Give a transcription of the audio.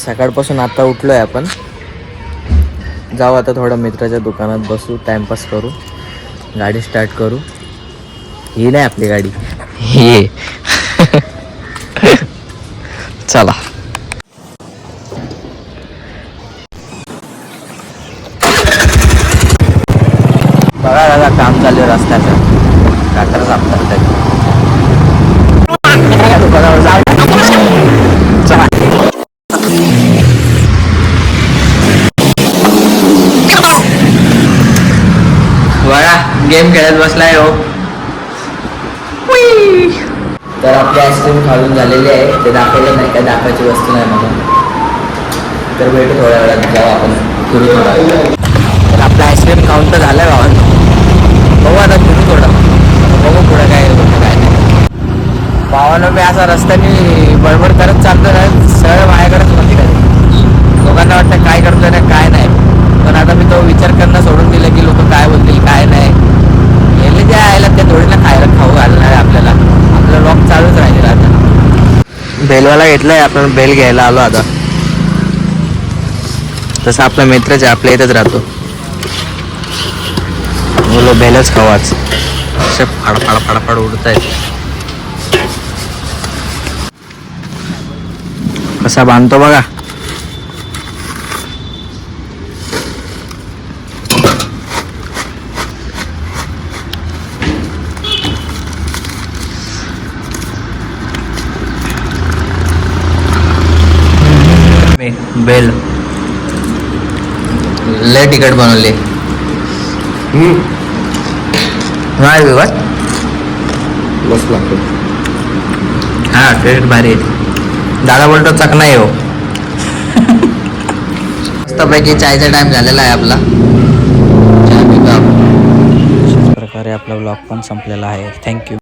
सकाळपासून आता उठलोय आपण. जाऊ आता थोडं मित्राच्या दुकानात बसू, टाइमपास करू, गाडी स्टार्ट करू. ही नाही आपली गाडी, ही चला. बघा दादा, काम चालू आहे रस्त्याचं. कातर साफ करताय. चला. बघा गेम खेळत बसलाय हो. तर आपली आईस्क्रीम खाऊन झालेली आहे. ते दाखवलं नाही, काय दाखवायची वस्तू नाही म्हणून. तर भेटू थोड्या वेळात, जेव्हा आपण फिरू थोडा. तर आपलं आईस्क्रीम खाऊन तर झालं आहे भावानं. बघू आता फिरू थोडं, बघू पुढं काय होतं काय नाही. भावानं मी असा रस्त्याने बडबड करत चालतो ना, सरळ माझ्याकडेच होती काय. लोकांना वाटतं काय करतोय ना काय नाही, पण आता मी तो विचार करणं सोडून दिलं की लोक काय बोलतील काय नाही. गेले जे आयला त्या थोडीना खायला खाऊ घालणार आहे आपल्याला. आपलं लॉक चालूच राहील. आता बेलवाला घेतलाय आपण, बेल घ्यायला आलो आता. तसं आपला मित्रच आहे, आपल्या इथंच राहतो. बोलो बेलच खावाच. असे फाडफाड फाडफाड उडत आहेत. कसा बांधतो बघा. बेल लय तिकट बनवले. नाही विवाद मस्त लागतो. हा टेस्ट भारी आहे. दादा बोलतो चकना आहे हो. मस्तपैकी चायचा टाइम झालेला आहे आपला. अशा प्रकारे आपला ब्लॉग पण संपलेला आहे. थँक्यू.